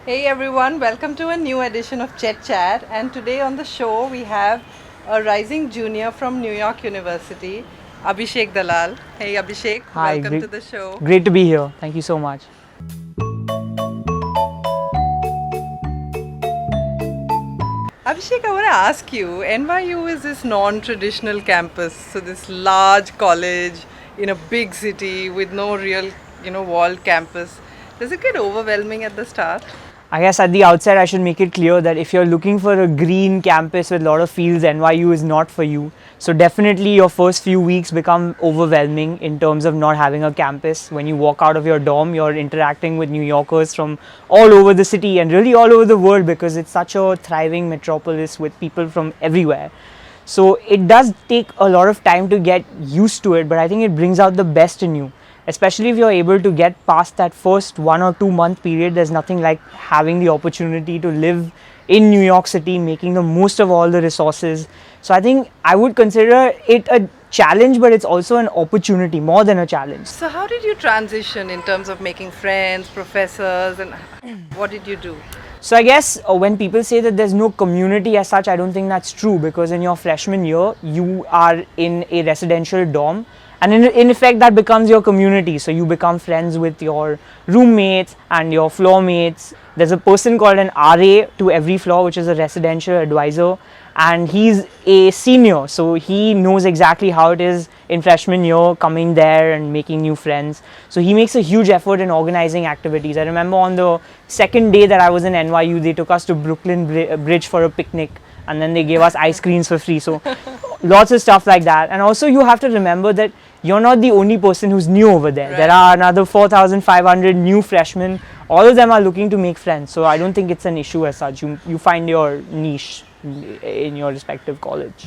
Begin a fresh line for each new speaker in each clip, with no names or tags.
Hey everyone, welcome to a new edition of Chet Chat. And today on the show we have a rising junior from New York University, Abhishek Dalal. Hey Abhishek,
Hi,
welcome
great,
to the show.
great to be here. Thank you so much.
Abhishek, I want to ask you, NYU is this non-traditional campus, so this large college in a big city with no real, walled campus. Does it get overwhelming at the start?
I guess at the outset, I should make it clear that if you're looking for a green campus with a lot of fields, NYU is not for you. So, definitely, your first few weeks become overwhelming in terms of not having a campus. When you walk out of your dorm, you're interacting with New Yorkers from all over the city and really all over the world because it's such a thriving metropolis with people from everywhere. So it does take a lot of time to get used to it, but I think it brings out the best in you. Especially if you're able to get past that first 1 or 2 month period, there's nothing like having the opportunity to live in New York City, making the most of all the resources. So I think I would consider it a challenge, but it's also an opportunity more than a challenge.
So how did you transition in terms of making friends, professors, and what did you do?
So I guess when people say that there's no community as such, I don't think that's true because in your freshman year, you are in a residential dorm and in effect that becomes your community. So you become friends with your roommates and your floor mates. There's a person called an RA to every floor, which is a residential advisor, and he's a senior, so he knows exactly how it is in freshman year coming there and making new friends. So he makes a huge effort in organizing activities. I remember on the second day that I was in NYU, they took us to Brooklyn Bridge for a picnic and then they gave us ice creams for free. So lots of stuff like that. And also you have to remember that you're not the only person who's new over there.
Right.
There are another 4,500 new freshmen. All of them are looking to make friends. So I don't think it's an issue as such. You find your niche in your respective college.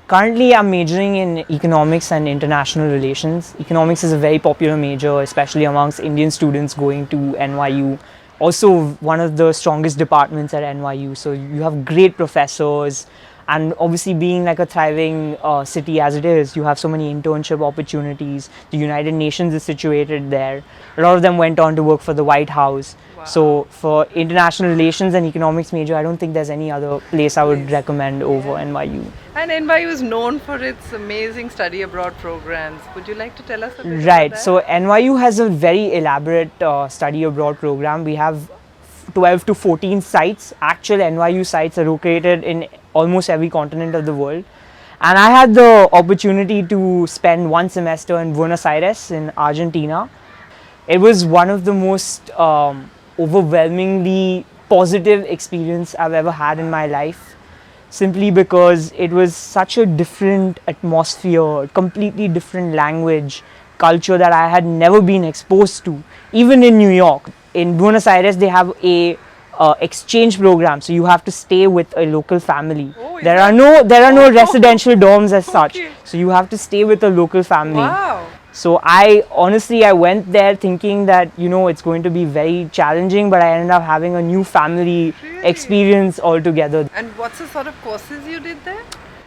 Currently, I'm majoring in economics and international relations. Economics is a very popular major, especially amongst Indian students going to NYU. Also, one of the strongest departments at NYU. So you have great professors, and obviously being like a thriving city as it is, you have so many internship opportunities. The United Nations is situated there. A lot of them went on to work for the White House.
Wow.
So for international relations and economics major, I don't think there's any other place I would recommend over NYU.
And NYU is known for its amazing study abroad programs. Would you like to tell us a bit
Right.
about that?
So NYU has a very elaborate study abroad program. We have 12 to 14 sites. Actual NYU sites are located in almost every continent of the world. And I had the opportunity to spend one semester in Buenos Aires in Argentina. It was one of the most overwhelmingly positive experience I've ever had in my life, simply because it was such a different atmosphere, completely different language, culture that I had never been exposed to. Even in New York, in Buenos Aires, they have a exchange program, so you have to stay with a local family.
Oh, is
there
that-
are no
Oh.
residential dorms as such,
Okay.
so you have to stay with a local family.
Wow.
So I went there thinking that it's going to be very challenging, but I ended up having a new family
Really?
experience altogether.
And what's the sort of courses you did there?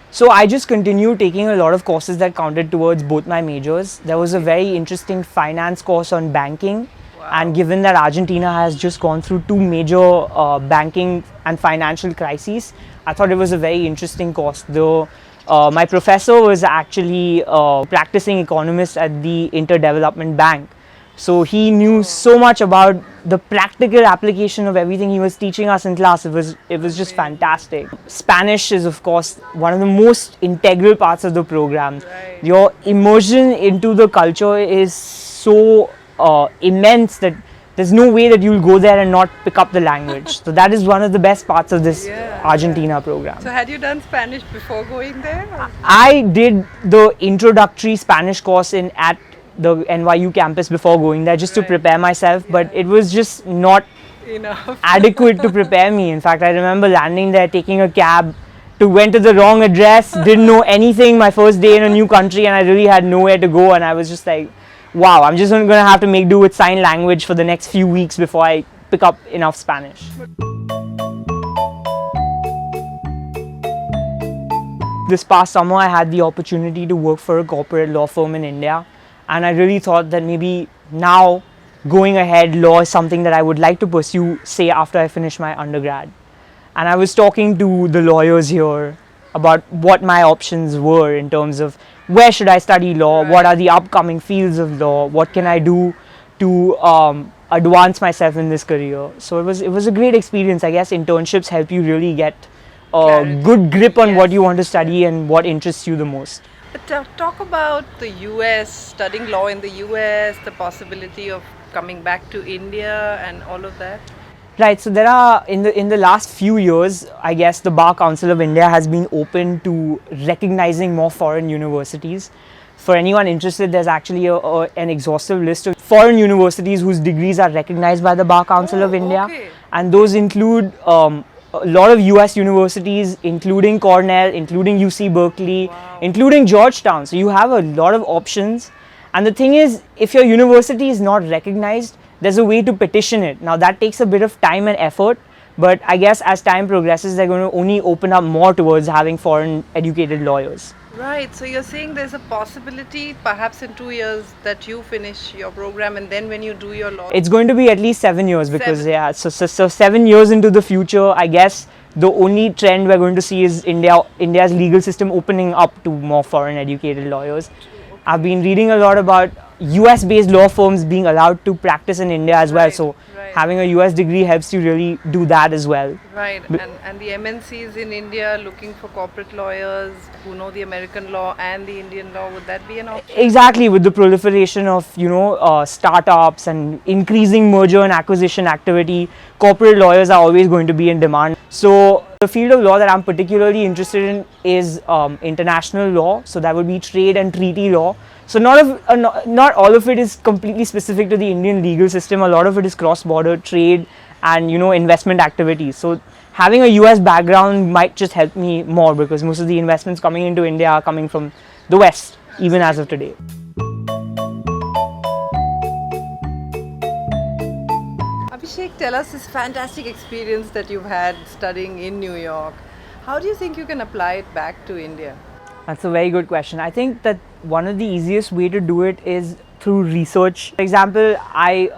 So I just continued taking a lot of courses that counted towards both my majors. There was a very interesting finance course on banking.
Wow.
And given that Argentina has just gone through two major banking and financial crises, I thought it was a very interesting course. Though my professor was actually a practicing economist at the Interdevelopment Bank. So he knew so much about the practical application of everything he was teaching us in class. It was just fantastic. Spanish is of course one of the most integral parts of the program.
Right.
Your immersion into the culture is so immense that there's no way that you'll go there and not pick up the language. So that is one of the best parts of this Argentina program.
So had you done Spanish before going there? Or?
I did the introductory Spanish course at the NYU campus before going there just to
Right.
prepare myself, but it was just not
Enough.
adequate to prepare me. In fact, I remember landing there, taking a cab, went to the wrong address, didn't know anything my first day in a new country, and I really had nowhere to go, and I was just like, wow, I'm just going to have to make do with sign language for the next few weeks before I pick up enough Spanish. This past summer, I had the opportunity to work for a corporate law firm in India, and I really thought that maybe now going ahead, law is something that I would like to pursue, say after I finish my undergrad. And I was talking to the lawyers here about what my options were in terms of where should I study law, what are the upcoming fields of law, what can I do to advance myself in this career. So it was a great experience. I guess internships help you really get a good grip on what you want to study and what interests you the most.
But talk about the US, studying law in the US, the possibility of coming back to India and all of that.
Right, so there are in the last few years, I guess the Bar Council of India has been open to recognizing more foreign universities. For anyone interested, there's actually an exhaustive list of foreign universities whose degrees are recognized by the Bar Council of India, and those include a lot of US universities, including Cornell, including UC Berkeley, including Georgetown. So you have a lot of options. And the thing is, if your university is not recognized, there's a way to petition it. Now that takes a bit of time and effort, but I guess as time progresses, they're going to only open up more towards having foreign educated lawyers.
Right, so you're saying there's a possibility perhaps in 2 years that you finish your program, and then when you do your law,
it's going to be at least 7 years because so 7 years into the future, I guess the only trend we're going to see is India's legal system opening up to more foreign educated lawyers. I've been reading a lot about US based law firms being allowed to practice in India as well, so having a US degree helps you really do that as well.
Right, and the MNCs in India looking for corporate lawyers who know the American law and the Indian law, would that be an option?
Exactly, with the proliferation of startups and increasing merger and acquisition activity, corporate lawyers are always going to be in demand. So the field of law that I'm particularly interested in is international law, so that would be trade and treaty law. So not all of it is completely specific to the Indian legal system. A lot of it is cross-border trade and investment activities. So having a US background might just help me more because most of the investments coming into India are coming from the West, even as of today.
Abhishek, tell us this fantastic experience that you've had studying in New York. How do you think you can apply it back to India?
That's a very good question. I think that one of the easiest way to do it is through research. For example, I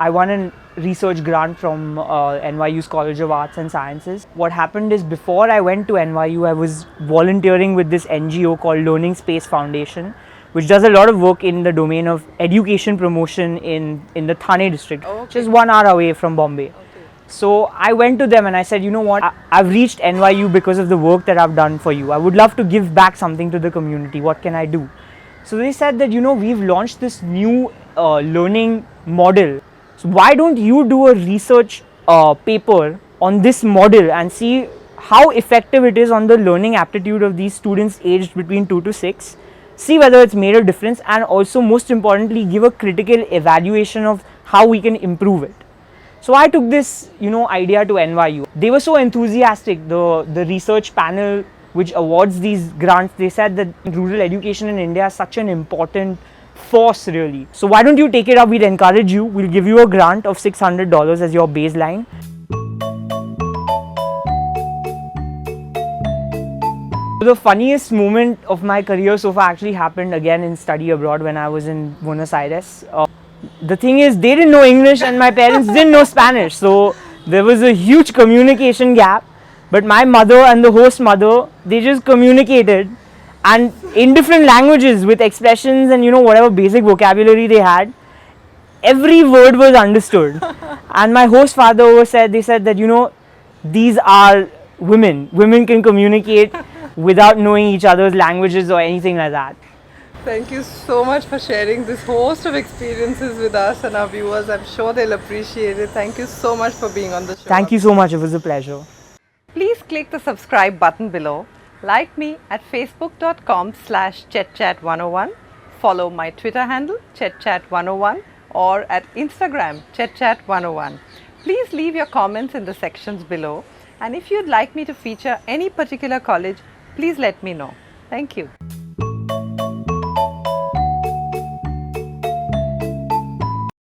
won a research grant from NYU's College of Arts and Sciences. What happened is before I went to NYU, I was volunteering with this NGO called Learning Space Foundation, which does a lot of work in the domain of education promotion in the Thane district, which is 1 hour away from Bombay. So I went to them and I said, you know what, I've reached NYU because of the work that I've done for you. I would love to give back something to the community. What can I do? So they said that, we've launched this new learning model. So why don't you do a research paper on this model and see how effective it is on the learning aptitude of these students aged between 2 to 6. See whether it's made a difference, and also most importantly give a critical evaluation of how we can improve it. So I took this idea to NYU. They were so enthusiastic. The research panel which awards these grants, they said that rural education in India is such an important force really. So why don't you take it up, we'll encourage you, we'll give you a grant of $600 as your baseline. The funniest moment of my career so far actually happened again in study abroad when I was in Buenos Aires. The thing is, they didn't know English and my parents didn't know Spanish, so there was a huge communication gap. But my mother and the host mother, they just communicated, and in different languages with expressions and whatever basic vocabulary they had, every word was understood. And my host father said that these are women. Women can communicate without knowing each other's languages or anything like that.
Thank you so much for sharing this host of experiences with us and our viewers. I'm sure they'll appreciate it. Thank you so much for being on the show.
Thank you so much. It was a pleasure.
Please click the subscribe button below. Like me at facebook.com/chetchat101. Follow my Twitter handle chetchat101 or at Instagram chetchat101. Please leave your comments in the sections below. And if you'd like me to feature any particular college, please let me know. Thank you.